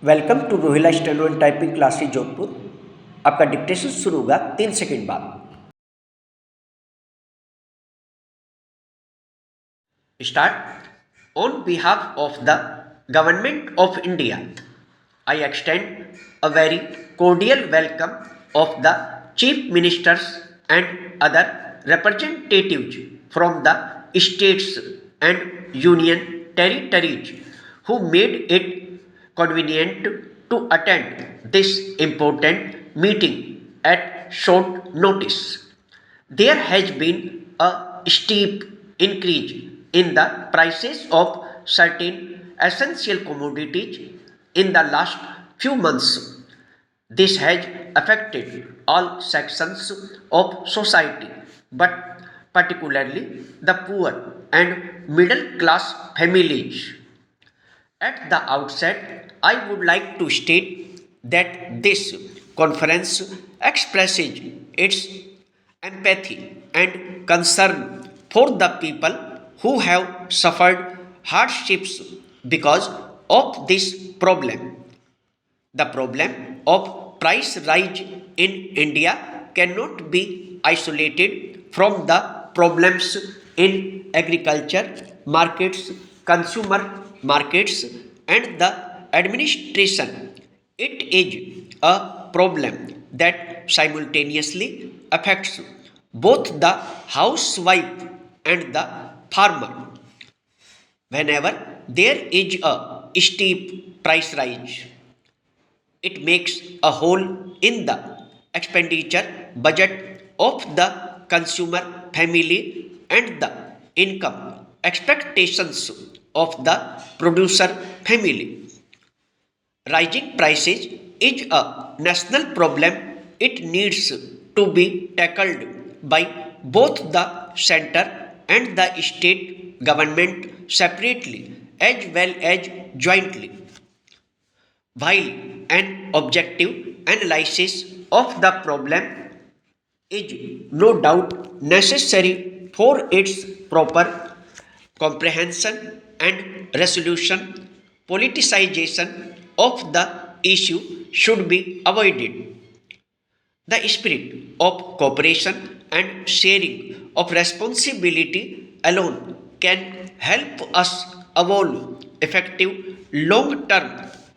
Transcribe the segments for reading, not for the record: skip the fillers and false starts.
Welcome to Rohila steno and typing classes Jodhpur. आपका dictation शुरू होगा 3 सेकंड बाद। Start. On behalf of the government of India, I extend a very cordial welcome of the chief ministers and other representatives from the states and union territories who made it convenient to attend this important meeting at short notice. There has been a steep increase in the prices of certain essential commodities in the last few months. This has affected all sections of society, but particularly the poor and middle class families. At the outset, I would like to state that this conference expresses its empathy and concern for the people who have suffered hardships because of this problem. The problem of price rise in India cannot be isolated from the problems in agriculture markets, consumer markets, and the administration. It is a problem that simultaneously affects both the housewife and the farmer. Whenever there is a steep price rise, it makes a hole in the expenditure budget of the consumer family and the income expectations of the producer family. Rising prices is a national problem. It needs to be tackled by both the center and the state government separately as well as jointly. While an objective analysis of the problem is no doubt necessary for its proper comprehension and resolution, politicization of the issue should be avoided. The spirit of cooperation and sharing of responsibility alone can help us evolve effective long term,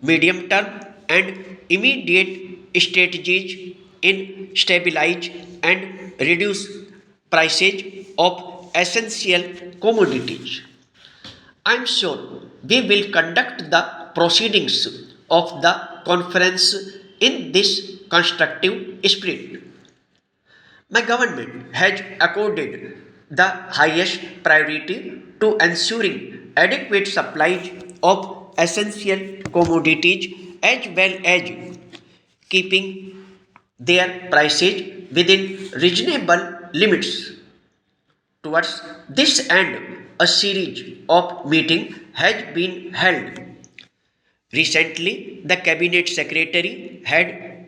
medium term, and immediate strategies in stabilize and reduce prices of essential commodities. I am sure we will conduct the proceedings of the conference in this constructive spirit. My government has accorded the highest priority to ensuring adequate supplies of essential commodities as well as keeping their prices within reasonable limits. Towards this end, a series of meetings has been held. Recently, the Cabinet Secretary had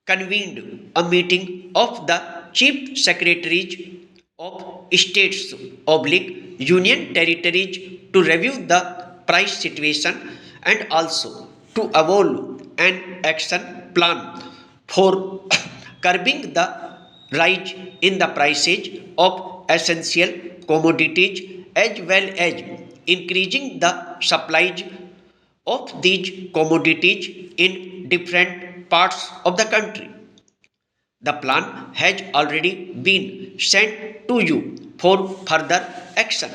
convened a meeting of the Chief Secretaries of States oblique Union Territories to review the price situation and also to evolve an action plan for curbing the rise in the prices of essential commodities as well as increasing the supplies of these commodities in different parts of the country. The plan has already been sent to you for further action.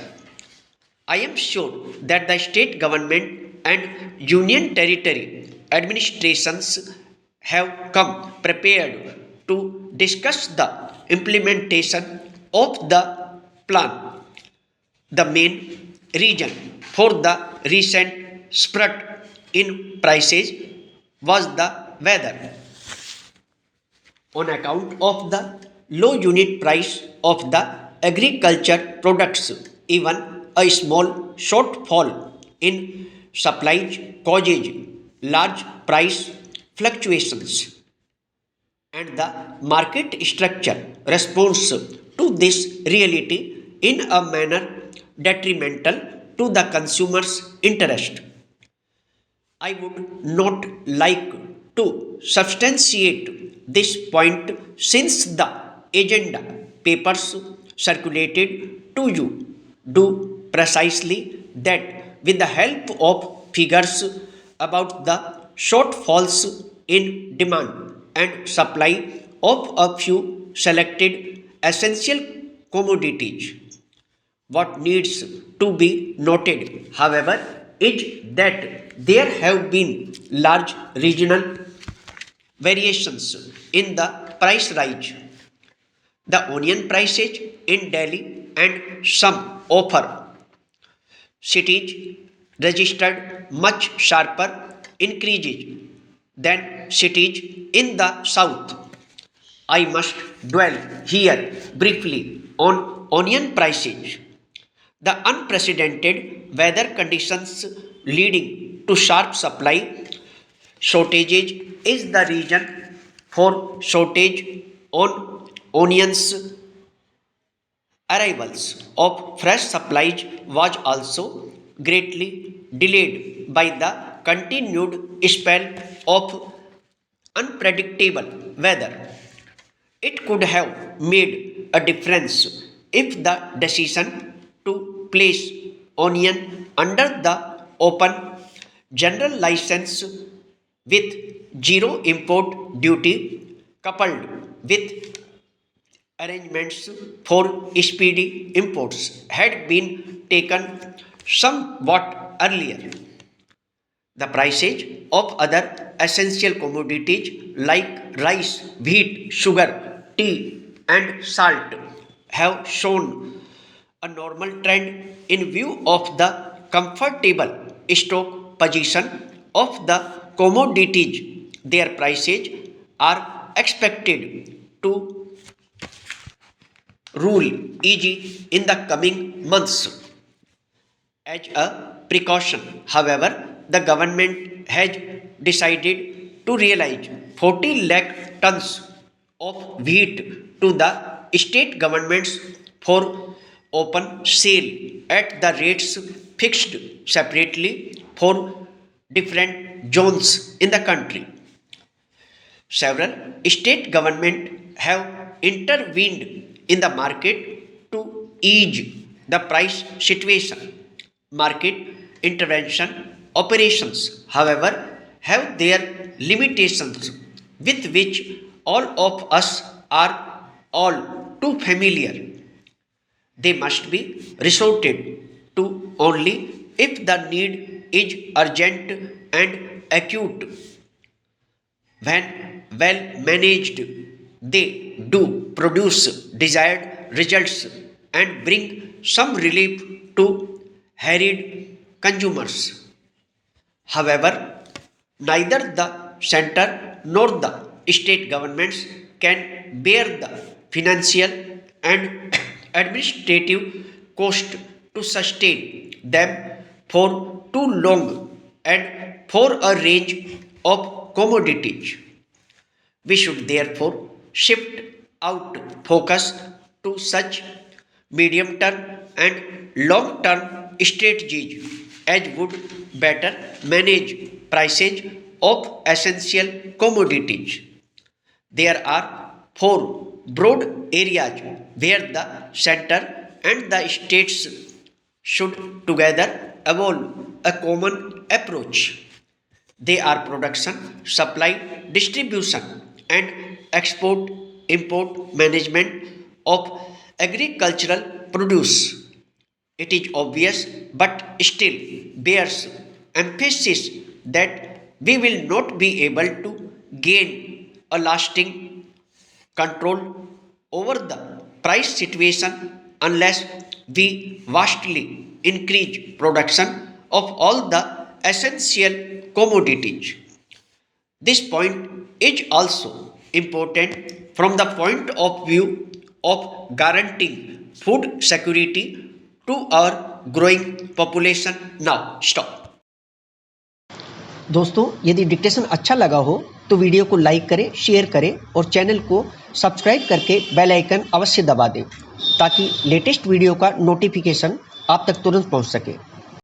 I am sure that the state government and union territory administrations have come prepared to discuss the implementation of the plan. The main reason for the recent spurt in prices was the weather. On account of the low unit price of the agriculture products, even a small shortfall in supplies causes large price fluctuations, and the market structure responds to this reality in a manner detrimental to the consumer's interest. I would not like to substantiate this point since the agenda papers circulated to you do precisely that with the help of figures about the shortfalls in demand and supply of a few selected essential commodities. What needs to be noted, however, is that there have been large regional variations in the price rise. The onion prices in Delhi and some other cities registered much sharper increases than cities in the south. I must dwell here briefly on onion prices. The unprecedented weather conditions leading to sharp supply shortages is the reason for shortage on onions. Arrivals of fresh supplies was also greatly delayed by the continued spell of unpredictable weather. It could have made a difference if the decision to place onion under the open general license with zero import duty coupled with arrangements for speedy imports had been taken somewhat earlier. The prices of other essential commodities like rice, wheat, sugar, tea, and salt have shown a normal trend in view of the comfortable stock position of the commodities. Their prices are expected to rule easy in the coming months. As a precaution, however, the government has decided to realize 40 lakh tons of wheat to the state governments for open sale at the rates fixed separately for different zones in the country. Several state governments have intervened in the market to ease the price situation. Market intervention operations, however, have their limitations with which all of us are all too familiar. They must be resorted to only if the need is urgent and acute. When well managed, they do produce desired results and bring some relief to harried consumers. However, neither the center nor the state governments can bear the financial and administrative cost to sustain them for too long and for a range of commodities. We should therefore shift out focus to such medium term and long term strategies as would better manage prices of essential commodities. There are four broad areas where the center and the states should together evolve a common approach. They are production, supply, distribution, and export import management of agricultural produce. It is obvious but still bears emphasis that we will not be able to gain a lasting control over the price situation unless we vastly increase production of all the essential commodities. This point is also important from the point of view of guaranteeing food security to our growing population. Now stop. दोस्तों, यदि dictation अच्छा लगा हो तो video को like करें, share करें और चैनल को सब्सक्राइब करके बेल आइकन अवश्य दबा दें ताकि लेटेस्ट वीडियो का नोटिफिकेशन आप तक तुरंत पहुंच सके।